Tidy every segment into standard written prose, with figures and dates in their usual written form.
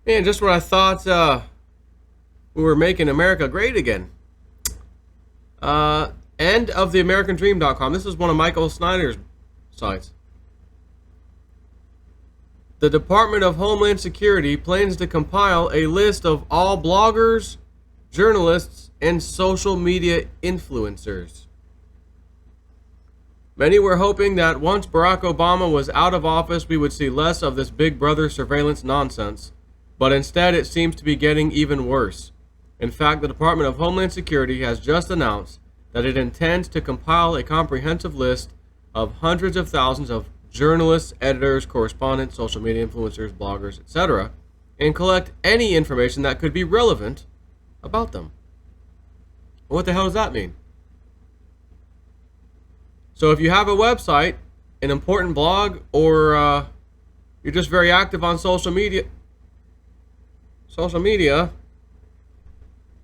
And just when I thought we were making America great again. End of the AmericanDream.com. This is one of Michael Snyder's sites. The Department of Homeland Security plans to compile a list of all bloggers, journalists, and social media influencers. Many were hoping that once Barack Obama was out of office, we would see less of this Big Brother surveillance nonsense, but instead it seems to be getting even worse. In fact, the Department of Homeland Security has just announced that it intends to compile a comprehensive list of hundreds of thousands of journalists, editors, correspondents, social media influencers, bloggers, etc., and collect any information that could be relevant about them. What the hell does that mean? So if you have a website, an important blog, or you're just very active on social media,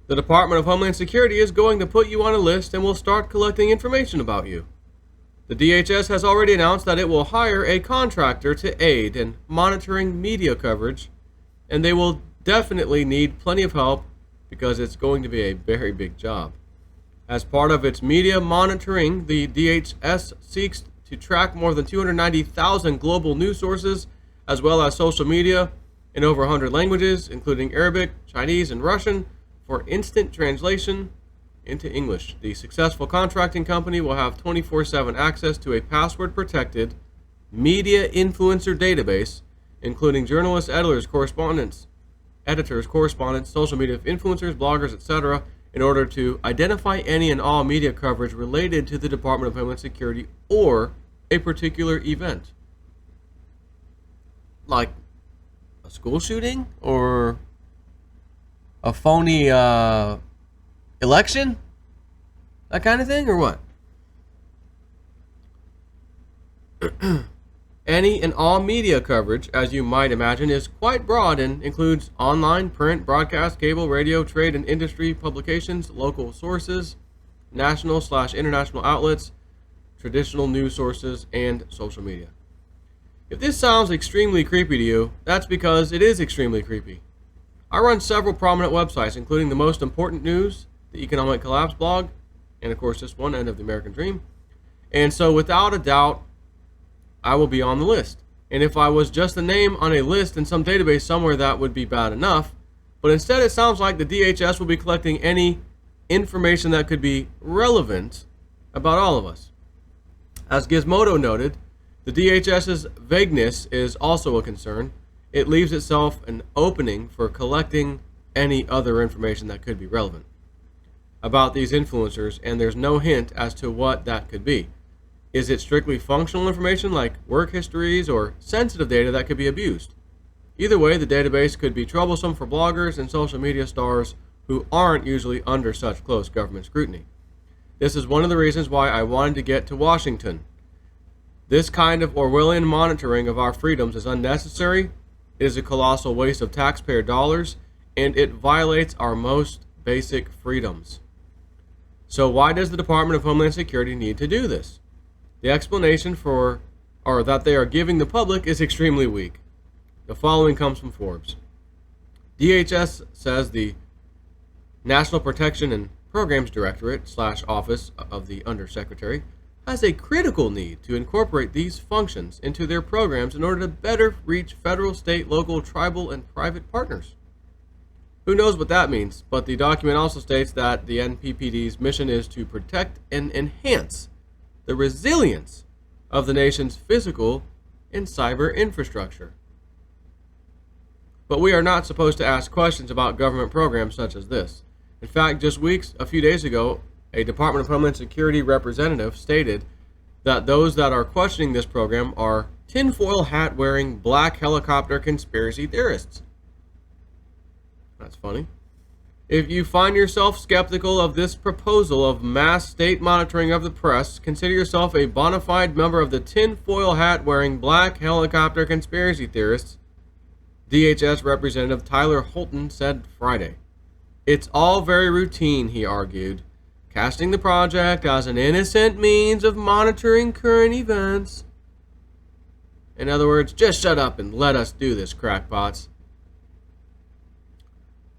the Department of Homeland Security is going to put you on a list and will start collecting information about you. The DHS has already announced that it will hire a contractor to aid in monitoring media coverage, and they will definitely need plenty of help because it's going to be a very big job. As part of its media monitoring, the DHS seeks to track more than 290,000 global news sources, as well as social media in over 100 languages, including Arabic, Chinese, and Russian, for instant translation into English. The successful contracting company will have 24/7 access to a password-protected media influencer database, including journalists, editors, correspondents, social media influencers, bloggers, etc., in order to identify any and all media coverage related to the Department of Homeland Security or a particular event. Like a school shooting or a phony election? That kind of thing, or what? Any and all media coverage, as you might imagine, is quite broad and includes online, print, broadcast, cable, radio, trade and industry publications, local sources, national/international outlets, traditional news sources, and social media. If this sounds extremely creepy to you, that's because it is extremely creepy. I run several prominent websites, including the most important news, the Economic Collapse blog, and of course this one, End of the American Dream. And so without a doubt, I will be on the list. And if I was just a name on a list in some database somewhere, that would be bad enough. But instead it sounds like the DHS will be collecting any information that could be relevant about all of us. As Gizmodo noted, the DHS's vagueness is also a concern. It leaves itself an opening for collecting any other information that could be relevant about these influencers, and there's no hint as to what that could be. Is it strictly functional information like work histories or sensitive data that could be abused? Either way, the database could be troublesome for bloggers and social media stars who aren't usually under such close government scrutiny. This is one of the reasons why I wanted to get to Washington. This kind of Orwellian monitoring of our freedoms is unnecessary, it is a colossal waste of taxpayer dollars, and it violates our most basic freedoms. So why does the Department of Homeland Security need to do this? The explanation that they are giving the public is extremely weak. The following comes from Forbes. DHS says the National Protection and Programs Directorate / Office of the Undersecretary has a critical need to incorporate these functions into their programs in order to better reach federal, state, local, tribal, and private partners. Who knows what that means, but the document also states that the NPPD's mission is to protect and enhance the resilience of the nation's physical and cyber infrastructure. But we are not supposed to ask questions about government programs such as this. In fact, just a few days ago, a Department of Homeland Security representative stated that those that are questioning this program are tinfoil hat wearing black helicopter conspiracy theorists. That's funny. If you find yourself skeptical of this proposal of mass state monitoring of the press, consider yourself a bona fide member of the tinfoil hat wearing black helicopter conspiracy theorists, DHS Representative Tyler Holton said Friday. It's all very routine, he argued, casting the project as an innocent means of monitoring current events. In other words, just shut up and let us do this, crackpots.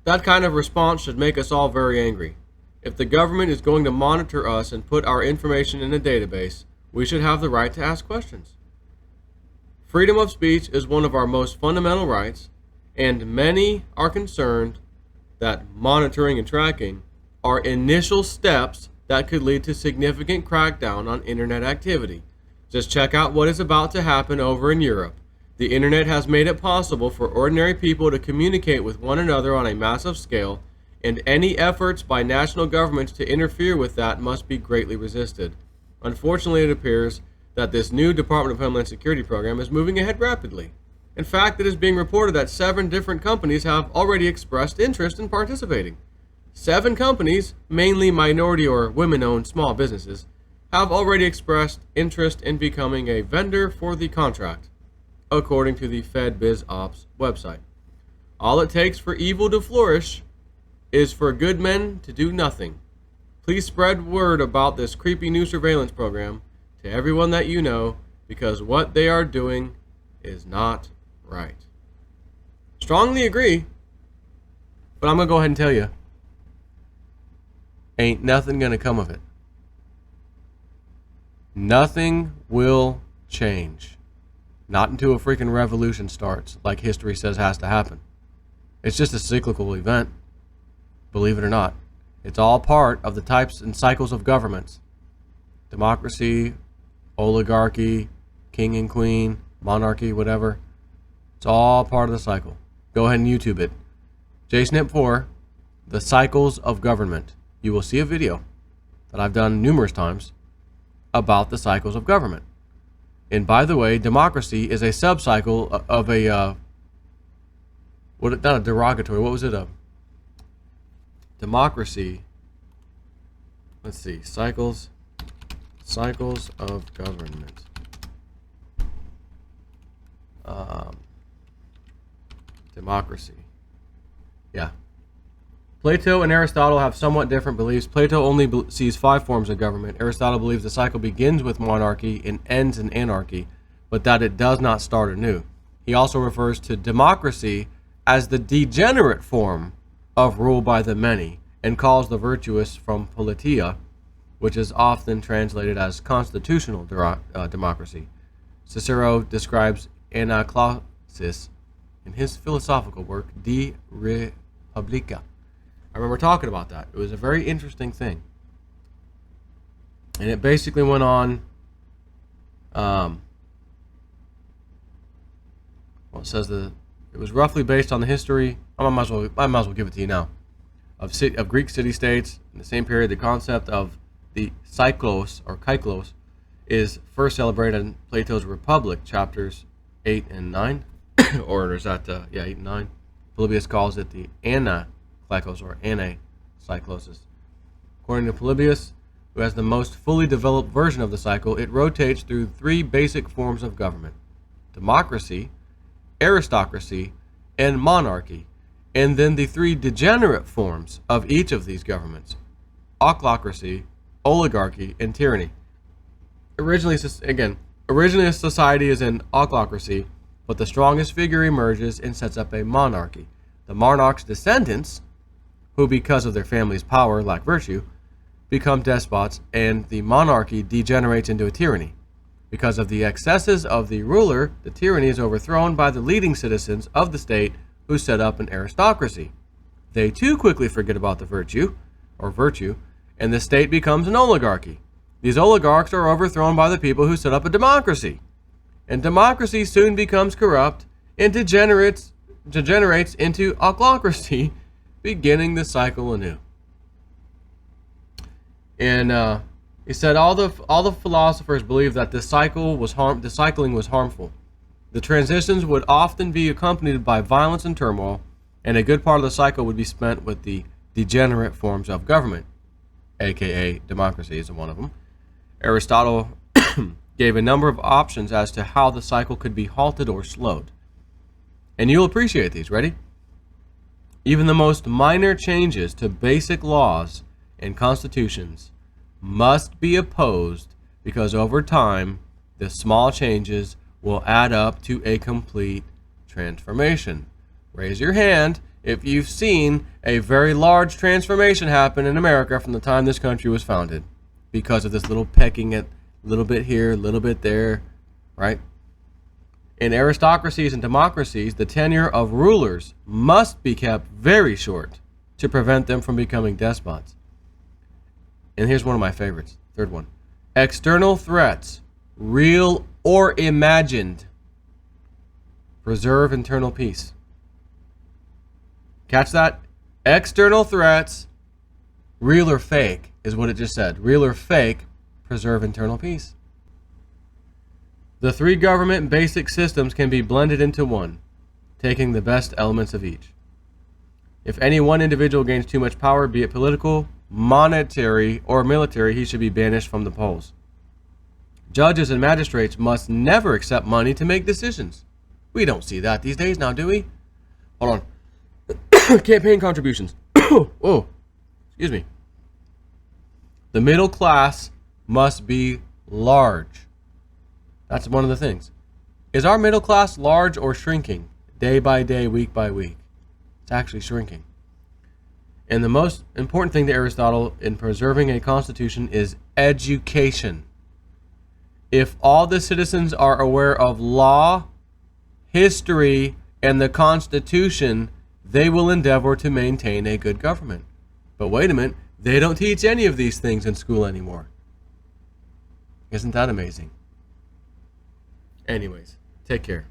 That kind of response should make us all very angry. If the government is going to monitor us and put our information in a database, we should have the right to ask questions. Freedom of speech is one of our most fundamental rights, and many are concerned that monitoring and tracking are initial steps that could lead to significant crackdown on internet activity. Just check out what is about to happen over in Europe. The internet has made it possible for ordinary people to communicate with one another on a massive scale, and any efforts by national governments to interfere with that must be greatly resisted. Unfortunately, it appears that this new Department of Homeland Security program is moving ahead rapidly. In fact, it is being reported that 7 different companies have already expressed interest in participating. 7 companies, mainly minority or women-owned small businesses, have already expressed interest in becoming a vendor for the contract, according to the FedBizOps website. All it takes for evil to flourish is for good men to do nothing. Please spread word about this creepy new surveillance program to everyone that you know, because what they are doing is not right. Strongly agree, but I'm going to go ahead and tell you, ain't nothing going to come of it. Nothing will change. Not until a freaking revolution starts, like history says has to happen. It's just a cyclical event, believe it or not. It's all part of the types and cycles of governments. Democracy, oligarchy, king and queen, monarchy, whatever. It's all part of the cycle. Go ahead and YouTube it. JSNIP4, The Cycles of Government. You will see a video that I've done numerous times about the cycles of government. And by the way, democracy is a sub-cycle of a, not a derogatory, what was it? Democracy. Let's see, cycles of government. Democracy. Yeah. Plato and Aristotle have somewhat different beliefs. Plato only sees 5 forms of government. Aristotle believes the cycle begins with monarchy and ends in anarchy, but that it does not start anew. He also refers to democracy as the degenerate form of rule by the many, and calls the virtuous from politia, which is often translated as constitutional democracy. Cicero describes anaclasis in his philosophical work, De Republica. I remember talking about that. It was a very interesting thing. And it basically went on, well, it says it was roughly based on the history, I might as well give it to you now, of Greek city-states. In the same period, the concept of the cyclos, or kyklos, is first celebrated in Plato's Republic, chapters 8 and 9. Or is that, 8 and 9. Polybius calls it the anakyklos, or anacyclosis. According to Polybius, who has the most fully developed version of the cycle, it rotates through 3 basic forms of government: democracy, aristocracy, and monarchy, and then the 3 degenerate forms of each of these governments: ochlocracy, oligarchy, and tyranny. Originally a society is in ochlocracy, but the strongest figure emerges and sets up a monarchy. The monarch's descendants, who because of their family's power lack virtue, become despots, and the monarchy degenerates into a tyranny. Because of the excesses of the ruler, the tyranny is overthrown by the leading citizens of the state who set up an aristocracy. They too quickly forget about the virtue, and the state becomes an oligarchy. These oligarchs are overthrown by the people who set up a democracy. And democracy soon becomes corrupt and degenerates into ochlocracy, beginning the cycle anew. And he said all the philosophers believed that the cycling was harmful. The transitions would often be accompanied by violence and turmoil, and a good part of the cycle would be spent with the degenerate forms of government, aka democracy is one of them. Aristotle gave a number of options as to how the cycle could be halted or slowed. And you'll appreciate these. Ready? Even the most minor changes to basic laws and constitutions must be opposed, because over time, the small changes will add up to a complete transformation. Raise your hand if you've seen a very large transformation happen in America from the time this country was founded because of this little pecking at a little bit here, a little bit there, right? In aristocracies and democracies, the tenure of rulers must be kept very short to prevent them from becoming despots. And here's one of my favorites, third one. External threats, real or imagined, preserve internal peace. Catch that? External threats, real or fake, is what it just said. Real or fake, preserve internal peace. The three government basic systems can be blended into one, taking the best elements of each. If any one individual gains too much power, be it political, monetary, or military, he should be banished from the polls. Judges and magistrates must never accept money to make decisions. We don't see that these days now, do we? Hold on. Campaign contributions. Oh, excuse me. The middle class must be large. That's one of the things. Is our middle class large or shrinking? Day by day, week by week. It's actually shrinking. And the most important thing to Aristotle in preserving a constitution is education. If all the citizens are aware of law, history, and the Constitution, they will endeavor to maintain a good government. But wait a minute, they don't teach any of these things in school anymore. Isn't that amazing? Anyways, take care.